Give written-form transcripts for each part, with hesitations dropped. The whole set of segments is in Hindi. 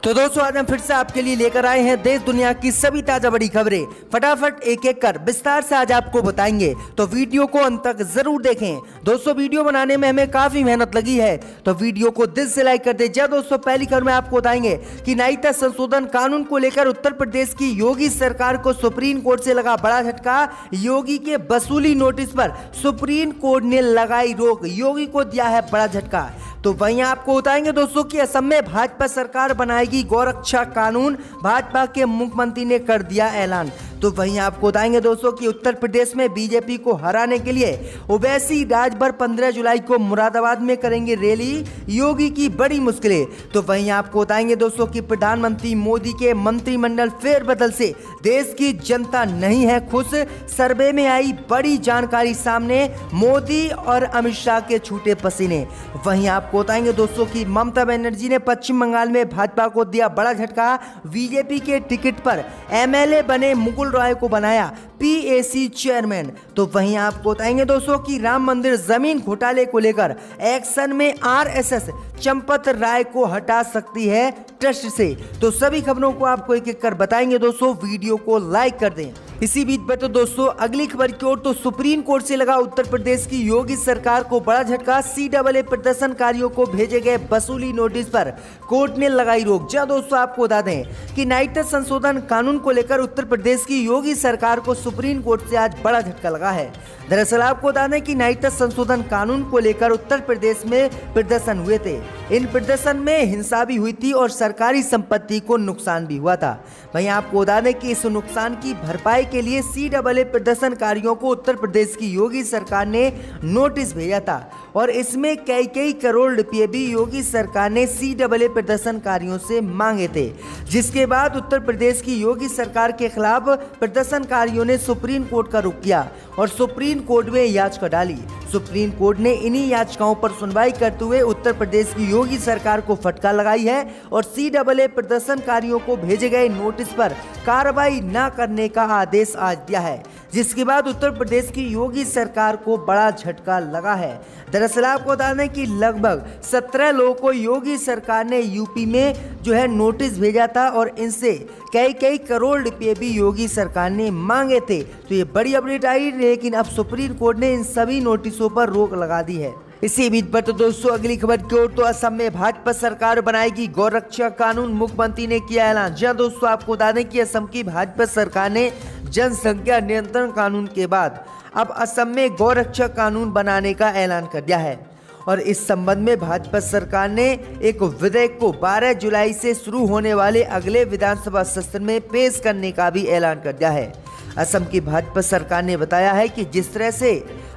तो दोस्तों आज हम फिर से आपके लिए लेकर आए हैं देश दुनिया की सभी ताजा बड़ी खबरें। फटाफट एक एक कर विस्तार से आज आपको बताएंगे, तो वीडियो को अंत तक जरूर देखें। दोस्तों वीडियो बनाने में हमें काफी मेहनत लगी है, तो वीडियो को दिल से लाइक कर दें। जब दोस्तों पहली खबर में आपको बताएंगे कि नागरिकता संशोधन कानून को लेकर उत्तर प्रदेश की योगी सरकार को सुप्रीम कोर्ट से लगा बड़ा झटका। योगी के वसूली नोटिस पर सुप्रीम कोर्ट ने लगाई रोक, योगी को दिया है बड़ा झटका। तो वहीं आपको बताएंगे दोस्तों कि असम में भाजपा सरकार बनाएगी गौरक्षा कानून, भाजपा के मुख्यमंत्री ने कर दिया ऐलान। तो वहीं आपको बताएंगे दोस्तों कि उत्तर प्रदेश में बीजेपी को हराने के लिए ओवैसी राजभर 15 जुलाई को मुरादाबाद में करेंगे रैली, योगी की बड़ी मुश्किलें। तो वहीं आपको बताएंगे दोस्तों कि प्रधानमंत्री मोदी के मंत्रिमंडल फेरबदल से देश की जनता नहीं है खुश, सर्वे में आई बड़ी जानकारी सामने, मोदी और अमित शाह के छूटे पसीने। वहीं आपको बताएंगे दोस्तों कि ममता बनर्जी ने पश्चिम बंगाल में भाजपा को दिया बड़ा झटका, बीजेपी के टिकट पर एमएलए बने मुकुल रॉय को बनाया पीएसी चेयरमैन। तो वहीं आपको बताएंगे दोस्तों कि राम मंदिर जमीन घोटाले को लेकर एक्शन में आरएसएस चंपत राय को हटा सकती है ट्रस्ट से। तो सभी खबरों को आपको एक एक कर बताएंगे दोस्तों, वीडियो को लाइक कर दें। इसी बीच पर तो दोस्तों अगली खबर की ओर, तो सुप्रीम कोर्ट से लगा उत्तर प्रदेश की योगी सरकार को बड़ा झटका। सीएए प्रदर्शनकारियों को भेजे गए वसूली नोटिस पर कोर्ट ने लगाई रोक। जहां दोस्तों आपको बता दें कि नागरिकता संशोधन कानून को लेकर उत्तर प्रदेश की योगी सरकार को सुप्रीम कोर्ट से आज बड़ा झटका लगा है। दरअसल आपको बता दें कि नागरिकता संशोधन कानून को लेकर उत्तर प्रदेश में प्रदर्शन हुए थे। इन प्रदर्शन में हिंसा भी हुई थी और सरकारी संपत्ति को नुकसान भी हुआ था। वहीं आपको बता दें कि इस नुकसान की भरपाई के लिए सीएए प्रदर्शनकारियों को उत्तर प्रदेश की योगी सरकार ने नोटिस भेजा था और इसमें कई करोड़ रुपए भी योगी सरकार ने सीएए प्रदर्शनकारियों से मांगे थे। जिसके बाद उत्तर प्रदेश की योगी सरकार के खिलाफ प्रदर्शनकारियों ने सुप्रीम कोर्ट का रुख किया और सुप्रीम कोर्ट में याचिका डाली। सुप्रीम कोर्ट ने इन्हीं याचिकाओं पर सुनवाई करते हुए उत्तर प्रदेश की योगी सरकार को फटकार लगाई है और सीएए प्रदर्शनकारियों को भेजे गए नोटिस पर कार्रवाई न करने का आदेश आज दिया है। जिसके बाद उत्तर प्रदेश की योगी सरकार को बड़ा झटका लगा है। दरअसल आपको बता दें कि लगभग 17 लोगों को योगी सरकार ने यूपी में नोटिस भेजा था और इनसे कई करोड़ रुपए भी योगी सरकार ने मांगे थे। तो ये बड़ी अपडेट आई, लेकिन अब सुप्रीम कोर्ट ने इन सभी नोटिसों पर रोक लगा दी है। इसी बीच पर तो दोस्तों अगली खबर की ओर, तो असम में भाजपा सरकार बनाएगी गौरक्षा कानून, मुख्यमंत्री ने किया ऐलान। जहां दोस्तों आपको बता दें कि असम की भाजपा सरकार ने जनसंख्या नियंत्रण कानून के बाद अब असम में गौरक्षा कानून बनाने का ऐलान कर दिया है और इस संबंध में भाजपा सरकार ने एक विधेयक को 12 जुलाई से शुरू होने वाले अगले विधानसभा सत्र में पेश करने का भी ऐलान कर दिया है। असम की भाजपा सरकार ने बताया है कि जिस तरह से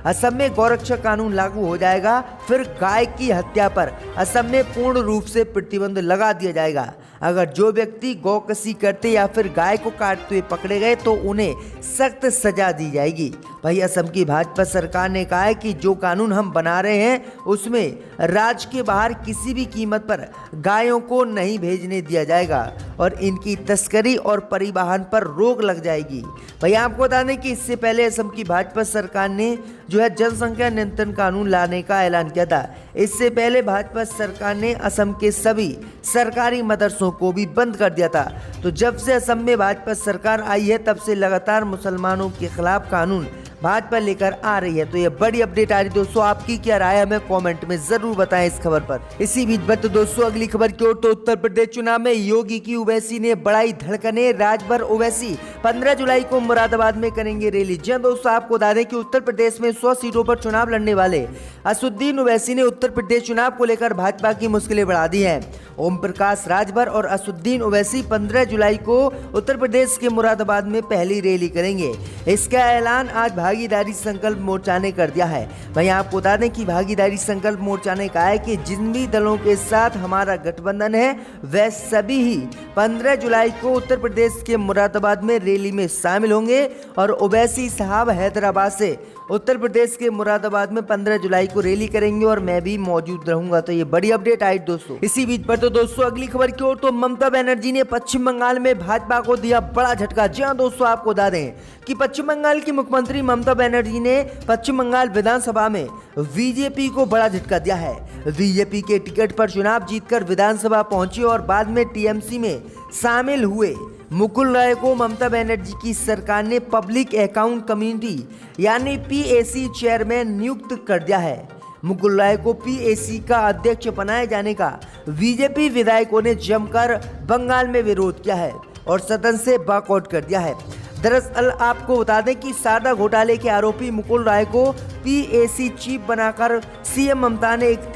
असम में गौरक्षा कानून लागू हो जाएगा, फिर गाय की हत्या पर असम में पूर्ण रूप से प्रतिबंध लगा दिया जाएगा। अगर जो व्यक्ति गौकशी करते या फिर गाय को काटते हुए पकड़े गए तो उन्हें सख्त सजा दी जाएगी। वही असम की भाजपा सरकार ने कहा है कि जो कानून हम बना रहे हैं उसमें राज्य के बाहर किसी भी कीमत पर गायों को नहीं भेजने दिया जाएगा और इनकी तस्करी और परिवहन पर रोक लग जाएगी। वही आपको बता दें कि इससे पहले असम की भाजपा सरकार ने जनसंख्या नियंत्रण कानून लाने का ऐलान किया था। इससे पहले भाजपा सरकार ने असम के सभी सरकारी मदरसों को भी बंद कर दिया था। तो जब से असम में भाजपा सरकार आई है तब से लगातार मुसलमानों के खिलाफ कानून भाजपा लेकर आ रही है। तो ये बड़ी अपडेट आ रही है दोस्तों, आपकी क्या राय है हमें कमेंट में जरूर बताएं इस खबर पर। इसी बीच पर तो दोस्तों अगली खबर की ओर, तो उत्तर प्रदेश चुनाव में योगी की ओवैसी ने बढ़ाई धड़कने, राजभर ओवैसी 15 जुलाई को मुरादाबाद में करेंगे रैली। जी दोस्तों आपको बता दें कि उत्तर प्रदेश में 100 सीटों पर चुनाव लड़ने वाले असदुद्दीन ओवैसी ने उत्तर प्रदेश चुनाव को लेकर भाजपा की मुश्किलें बढ़ा दी है। ओम प्रकाश राजभर और असदुद्दीन ओवैसी 15 जुलाई को उत्तर प्रदेश के मुरादाबाद में पहली रैली करेंगे। इसका ऐलान आज भागीदारी संकल्प मोर्चा ने कर दिया है। वहीं आपको बता दें कि भागीदारी संकल्प मोर्चा ने कहा है कि जिन भी दलों के साथ हमारा गठबंधन है वह सभी ही 15 जुलाई को उत्तर प्रदेश के मुरादाबाद में रैली में शामिल होंगे और ओवैसी साहब हैदराबाद से उत्तर प्रदेश के मुरादाबाद में 15 जुलाई को रैली करेंगे और मैं भी मौजूद रहूंगा। तो ये बड़ी अपडेट आई दोस्तों। इसी बीच पर तो दोस्तों अगली खबर की ओर, तो ममता बनर्जी ने पश्चिम बंगाल में भाजपा को दिया बड़ा झटका। जी हां दोस्तों आपको बता दें कि पश्चिम बंगाल की मुख्यमंत्री ममता ममता बनर्जी ने पश्चिम बंगाल विधानसभा में बीजेपी को बड़ा झटका दिया है। बीजेपी के टिकट पर चुनाव जीतकर विधानसभा पहुंचे और बाद में टीएमसी में शामिल हुए मुकुल रॉय को ममता बनर्जी की सरकार ने पब्लिक अकाउंट कमेटी यानी पीएसी चेयरमैन नियुक्त कर दिया है। मुकुल रॉय को पीएसी का अध्यक्ष बनाए जाने का बीजेपी विधायकों ने जमकर बंगाल में विरोध किया है और सदन से वॉकआउट कर दिया है। दरअसल आपको बता दें कि शारदा घोटाले के आरोपी मुकुल रॉय को पीएसी चीफ बनाकर सीएम ममता ने एक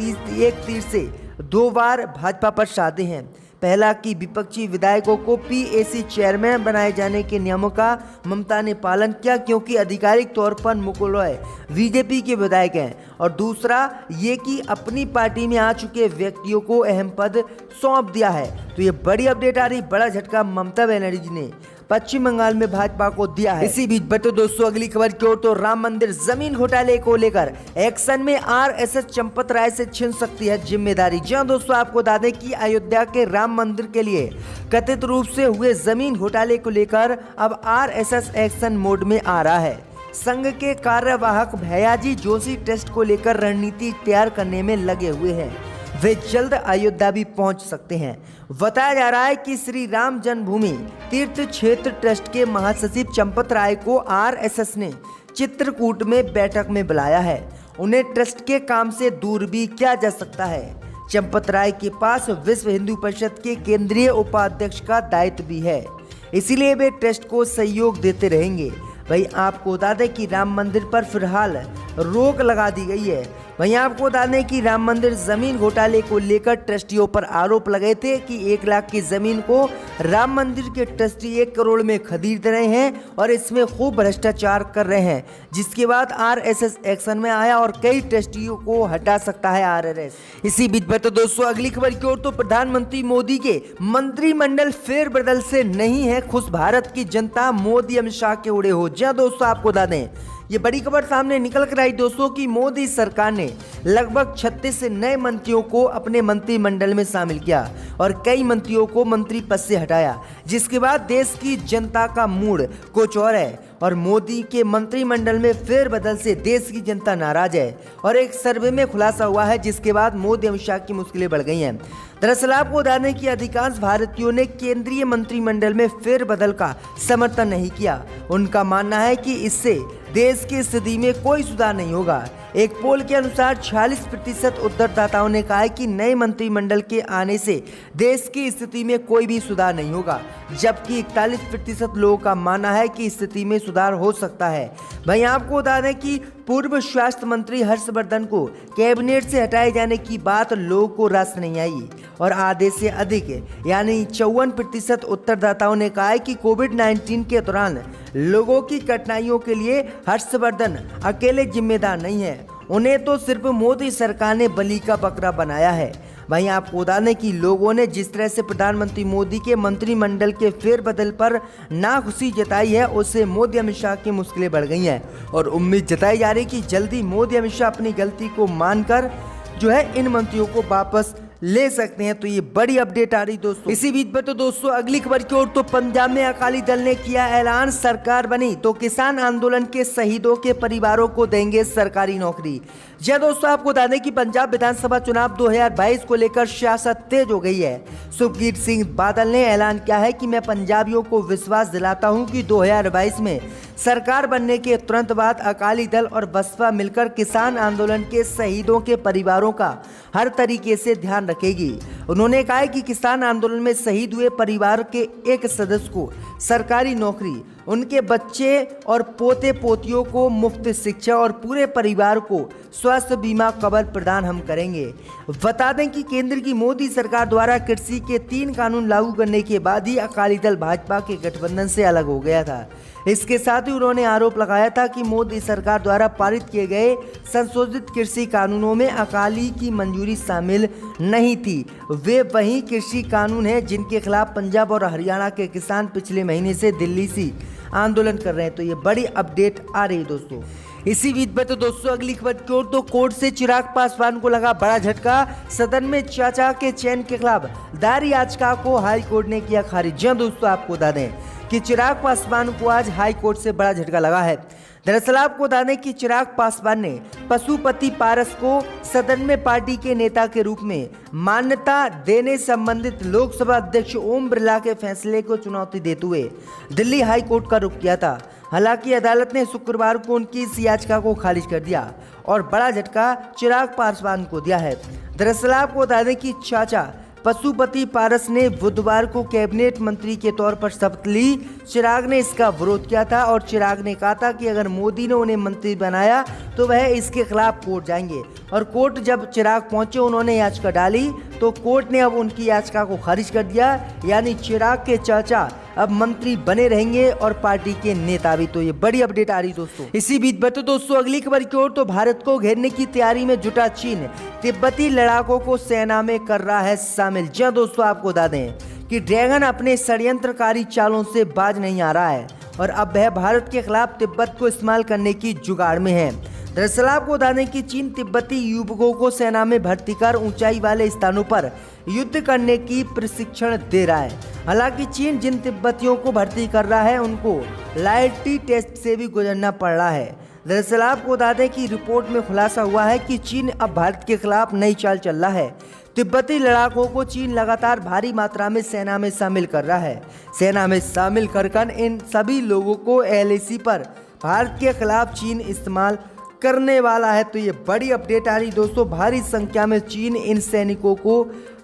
तीर से 2 बार भाजपा पर साधे हैं। पहला कि विपक्षी विधायकों को पीएसी चेयरमैन बनाए जाने के नियमों का ममता ने पालन किया क्योंकि आधिकारिक तौर पर मुकुल रॉय बीजेपी के विधायक हैं, और दूसरा ये कि अपनी पार्टी में आ चुके व्यक्तियों को अहम पद सौंप दिया है। तो ये बड़ी अपडेट आ रही, बड़ा झटका ममता बनर्जी ने पश्चिम बंगाल में भाजपा को दिया है। इसी बीच बटे दोस्तों अगली खबर की ओर, तो राम मंदिर जमीन घोटाले को लेकर एक्शन में आरएसएस चंपत राय से छिन सकती है जिम्मेदारी। जी हां दोस्तों, आपको बता दें कि अयोध्या के राम मंदिर के लिए कथित रूप से हुए जमीन घोटाले को लेकर अब आरएसएस एक्शन मोड में आ रहा है। संघ के कार्यवाहक भैयाजी जोशी ट्रस्ट को लेकर रणनीति तैयार करने में लगे हुए हैं। वे जल्द अयोध्या भी पहुंच सकते हैं। बताया जा रहा है कि श्री राम जन्मभूमि तीर्थ क्षेत्र ट्रस्ट के महासचिव चंपत राय को आरएसएस ने चित्रकूट में बैठक में बुलाया है। उन्हें ट्रस्ट के काम से दूर भी किया जा सकता है। चंपत राय के पास विश्व हिंदू परिषद के केंद्रीय उपाध्यक्ष का दायित्व भी है, इसीलिए वे ट्रस्ट को सहयोग देते रहेंगे। वहीं आपको बता दें कि राम मंदिर पर फिलहाल रोक लगा दी गई है। वहीं आपको बता दें कि राम मंदिर जमीन घोटाले को लेकर ट्रस्टियों पर आरोप लगे थे कि 1 लाख की जमीन को राम मंदिर के ट्रस्टी 1 करोड़ में खरीद रहे हैं और इसमें खूब भ्रष्टाचार कर रहे हैं, जिसके बाद आरएसएस एक्शन में आया और कई ट्रस्टियों को हटा सकता है आरएसएस। इसी बीच में तो दोस्तों अगली खबर की ओर, तो प्रधानमंत्री मोदी के मंत्रिमंडल फेरबदल से नहीं है खुश भारत की जनता, मोदी अमित शाह के उड़े हो। जी दोस्तों, आपको बता दें ये बड़ी खबर सामने निकल कर आई दोस्तों कि मोदी सरकार ने लगभग 36 नए मंत्रियों को अपने मंत्रिमंडल में शामिल किया और कई मंत्रियों को मंत्री पद से हटाया, जिसके बाद देश की जनता का मूड कुछ और है और मोदी के मंत्रिमंडल में फेरबदल से देश की जनता नाराज है। और एक सर्वे में खुलासा हुआ है जिसके बाद मोदी अमित शाह की मुश्किलें बढ़ गई हैं। दरअसल आपको बता दें कि अधिकांश भारतीयों ने केंद्रीय मंत्रिमंडल में फेरबदल का समर्थन नहीं किया। उनका मानना है कि इससे देश की स्थिति में कोई सुधार नहीं होगा। एक पोल के अनुसार 46% उत्तरदाताओं ने कहा है कि नए मंत्रिमंडल के आने से देश की स्थिति में कोई भी सुधार नहीं होगा, जबकि 41% लोगों का मानना है कि स्थिति में सुधार हो सकता है। वहीं आपको बता दें कि पूर्व स्वास्थ्य मंत्री हर्षवर्धन को कैबिनेट से हटाए जाने की बात लोगों को रास नहीं आई और आधे से अधिक यानी 54% उत्तरदाताओं ने कहा है कि कोविड-19 के दौरान लोगों की कठिनाइयों के लिए हर्षवर्धन अकेले जिम्मेदार नहीं है, उन्हें तो सिर्फ मोदी सरकार ने बलि का बकरा बनाया है। वहीं आपको बता दें कि लोगों ने जिस तरह से प्रधानमंत्री मोदी के मंत्रिमंडल के फेरबदल पर नाखुशी जताई है, उससे मोदी अमित शाह की मुश्किलें बढ़ गई हैं और उम्मीद जताई जा रही कि जल्दी मोदी अमित शाह अपनी गलती को मानकर जो है इन मंत्रियों को वापस ले सकते हैं। तो ये बड़ी अपडेट आ रही दोस्तों। इसी बीच में तो दोस्तों अगली खबर की ओर, तो पंजाब में अकाली दल ने किया ऐलान, सरकार बनी तो किसान आंदोलन के शहीदों के परिवारों को देंगे सरकारी नौकरी। जी दोस्तों, आपको बता दें कि पंजाब विधानसभा चुनाव 2022 को लेकर सियासत तेज हो गई है। सुखबीर सिंह बादल ने ऐलान किया है कि मैं पंजाबियों को विश्वास दिलाता हूं कि 2022 में सरकार बनने के तुरंत बाद अकाली दल और बसपा मिलकर किसान आंदोलन के शहीदों के परिवारों का हर तरीके से ध्यान रखेगी। उन्होंने कहा है कि किसान आंदोलन में शहीद हुए परिवार के एक सदस्य को सरकारी नौकरी, उनके बच्चे और पोते पोतियों को मुफ्त शिक्षा और पूरे परिवार को स्वास्थ्य बीमा कवर प्रदान हम करेंगे। बता दें कि केंद्र की मोदी सरकार द्वारा कृषि के 3 कानून लागू करने के बाद ही अकाली दल भाजपा के गठबंधन से अलग हो गया था। इसके साथ ही उन्होंने आरोप लगाया था कि मोदी सरकार द्वारा पारित किए गए संशोधित कृषि कानूनों में अकाली की मंजूरी शामिल नहीं थी। वे वही कृषि कानून हैं जिनके खिलाफ पंजाब और हरियाणा के किसान पिछले महीने से दिल्ली से आंदोलन कर रहे हैं। तो ये बड़ी अपडेट आ रही है दोस्तों। इसी बीच में तो दोस्तों अगली खबर की ओर, तो कोर्ट से चिराग पासवान को लगा बड़ा झटका। सदन में चाचा के चयन के खिलाफ दायर याचिका को हाई कोर्ट ने किया खारिज। जी दोस्तों, आपको बता दें कि चिराग पासवान को आज हाई कोर्ट से बड़ा झटका लगा है। दरअसल आपको बता दें कि चिराग पासवान ने पशुपति पारस को सदन में पार्टी के नेता के रूप में मान्यता देने संबंधित लोकसभा अध्यक्ष ओम बिरला के फैसले को चुनौती देते हुए दिल्ली हाई कोर्ट का रुख किया था। हालांकि अदालत ने शुक्रवार को उनकी इस याचिका को खारिज कर दिया और बड़ा झटका चिराग पासवान को दिया है। दरअसल आपको बता दें कि चाचा पशुपति पारस ने बुधवार को कैबिनेट मंत्री के तौर पर शपथ ली। चिराग ने इसका विरोध किया था और चिराग ने कहा था कि अगर मोदी ने उन्हें मंत्री बनाया तो वह इसके खिलाफ कोर्ट जाएंगे। और कोर्ट जब चिराग पहुंचे उन्होंने याचिका डाली तो कोर्ट ने अब उनकी याचिका को खारिज कर दिया, यानी चिराग के चाचा अब मंत्री बने रहेंगे और पार्टी के नेता भी। तो ये बड़ी अपडेट आ रही दोस्तों। इसी बीच बढ़ते दोस्तों अगली खबर की ओर, तो भारत को घेरने की तैयारी में जुटा चीन तिब्बती लड़ाकों को सेना में कर रहा है शामिल। जी दोस्तों, आपको बता दें कि ड्रैगन अपने षड्यंत्रकारी चालों से बाज नहीं आ रहा है और अब वह भारत के खिलाफ तिब्बत को इस्तेमाल करने की जुगाड़ में है। दरअसल आपको बता दें कि चीन तिब्बती युवकों को सेना में भर्ती कर ऊंचाई वाले स्थानों पर युद्ध करने की प्रशिक्षण दे रहा है। हालांकि चीन जिन तिब्बतियों को भर्ती कर रहा है उनको लॉयल्टी टेस्ट से भी गुजरना पड़ रहा है। दरअसल आपको बता दें कि रिपोर्ट में खुलासा हुआ है कि चीन अब भारत के खिलाफ नई चाल चल रहा है। तिब्बती लड़ाकों को चीन लगातार भारी मात्रा में सेना में शामिल कर रहा है। सेना में शामिल कर इन सभी लोगों को LAC पर भारत के खिलाफ चीन इस्तेमाल करने वाला है। तो ये बड़ी अपडेट आ रही दोस्तों, भारी संख्या में चीन इन सैनिकों को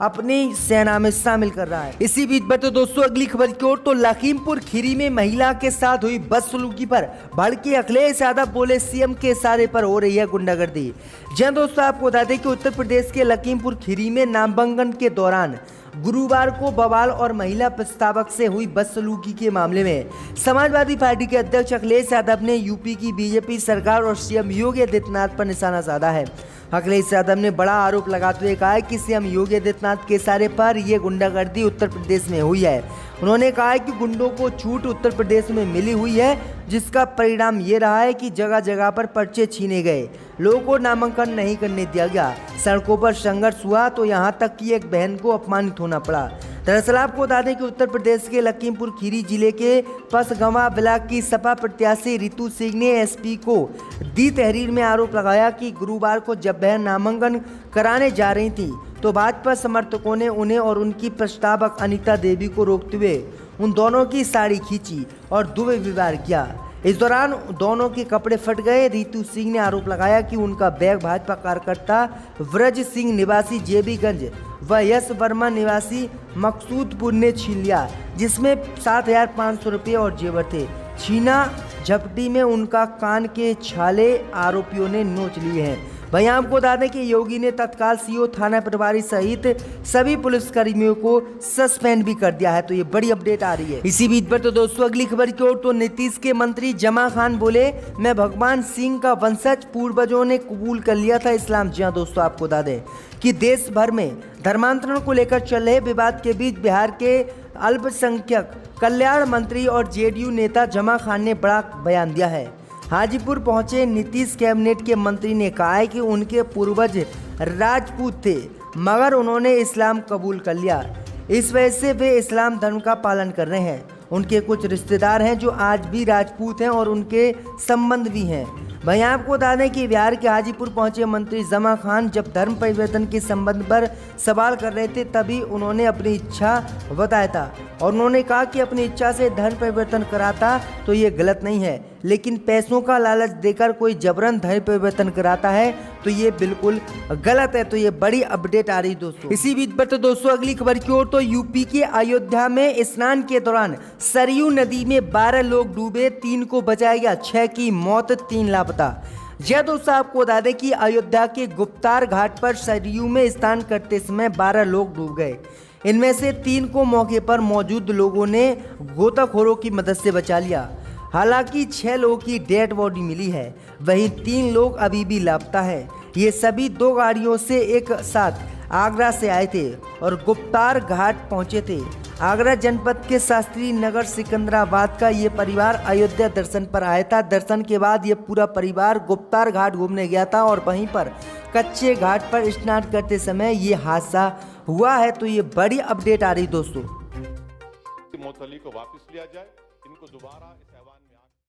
अपनी सेना में शामिल कर रहा है। इसी बीच बढ़ते दोस्तों अगली खबर की ओर, तो लखीमपुर खीरी में महिला के साथ हुई बदसलूकी पर भड़के अखिलेश यादव बोले CM के इशारे पर हो रही है गुंडागर्दी। जी दोस्तों, आपको बता दें कि उत्तर प्रदेश के लखीमपुर खीरी में नामांकन के दौरान गुरुवार को बवाल और महिला प्रस्तावक से हुई बदसलूकी के मामले में समाजवादी पार्टी के अध्यक्ष अखिलेश यादव ने यूपी की बीजेपी सरकार और CM योगी आदित्यनाथ पर निशाना साधा है। अखिलेश यादव ने बड़ा आरोप लगाते हुए कहा है कि CM योगी आदित्यनाथ के इशारे पर यह गुंडागर्दी उत्तर प्रदेश में हुई है। उन्होंने कहा है कि गुंडों को छूट उत्तर प्रदेश में मिली हुई है, जिसका परिणाम ये रहा है कि जगह जगह पर पर्चे छीने गए, लोगों को नामांकन नहीं करने दिया गया, सड़कों पर संघर्ष हुआ, तो यहां तक कि एक बहन को अपमानित होना पड़ा। दरअसल आपको बता दें कि उत्तर प्रदेश के लखीमपुर खीरी जिले के पसगंवा ब्लॉक की सपा प्रत्याशी रितु सिंह ने SP को दी तहरीर में आरोप लगाया कि गुरुवार को जब वह नामांकन कराने जा रही थी तो भाजपा समर्थकों ने उन्हें और उनकी प्रस्तावक अनीता देवी को रोकते हुए उन दोनों की साड़ी खींची और दुर्व्यवहार किया। इस दौरान दोनों के कपड़े फट गए। रितु सिंह ने आरोप लगाया कि उनका बैग भाजपा कार्यकर्ता व्रज सिंह निवासी JBगंज व यश वर्मा निवासी मकसूदपुर ने छीन लिया, जिसमें 7,500 रुपये और जेवर थे। छीना झपटी में उनका कान के छाले आरोपियों ने नोच लिए हैं। वहीं आपको बता दें कि योगी ने तत्काल CO थाना प्रभारी सहित सभी पुलिसकर्मियों को सस्पेंड भी कर दिया है। तो ये बड़ी अपडेट आ रही है। इसी बीच पर तो दोस्तों अगली खबर की ओर, तो नीतीश के मंत्री जमा खान बोले मैं भगवान सिंह का वंशज, पूर्वजों ने कबूल कर लिया था इस्लाम। जी हाँ दोस्तों, आपको बता दें कि देश भर में धर्मांतरण को लेकर चल रहे विवाद के बीच बिहार के अल्पसंख्यक कल्याण मंत्री और JDU नेता जमा खान ने बड़ा बयान दिया है। हाजीपुर पहुंचे नीतीश कैबिनेट के मंत्री ने कहा है कि उनके पूर्वज राजपूत थे मगर उन्होंने इस्लाम कबूल कर लिया, इस वजह से वे इस्लाम धर्म का पालन कर रहे हैं। उनके कुछ रिश्तेदार हैं जो आज भी राजपूत हैं और उनके संबंध भी हैं। वहीं आपको बता दें कि बिहार के हाजीपुर पहुंचे मंत्री जमा खान जब धर्म परिवर्तन के संबंध पर सवाल कर रहे थे तभी उन्होंने अपनी इच्छा बताया था और उन्होंने कहा कि अपनी इच्छा से धर्म परिवर्तन कराता तो ये गलत नहीं है, लेकिन पैसों का लालच देकर कोई जबरन धर्म परिवर्तन कराता है तो ये बिल्कुल गलत है। तो ये बड़ी अपडेट आ रही दोस्तों। इसी बीच पर तो दोस्तों अगली खबर की ओर, तो यूपी के अयोध्या में स्नान के दौरान सरयू नदी में 12 लोग डूबे, 3 को बचाया गया, 6 की मौत, 3 लापता। जय दोस्तों, आपको बता दें कि अयोध्या के गुप्तार घाट पर सरयू में स्नान करते समय 12 लोग डूब गए। इनमें से 3 को मौके पर मौजूद लोगों ने गोताखोरों की मदद से बचा लिया। हालांकि 6 लोगों की डेड बॉडी मिली है, वहीं 3 लोग अभी भी लापता हैं। ये सभी 2 गाड़ियों से एक साथ आगरा से आए थे और गुप्तार घाट पहुंचे थे। आगरा जनपद के शास्त्री नगर सिकंदराबाद का ये परिवार अयोध्या दर्शन पर आया था। दर्शन के बाद ये पूरा परिवार गुप्तार घाट घूमने गया था और वहीं पर कच्चे घाट पर स्नान करते समय ये हादसा हुआ है। तो ये बड़ी अपडेट आ रही दोस्तों। मोतली को वापस लिया जाए, इनको दोबारा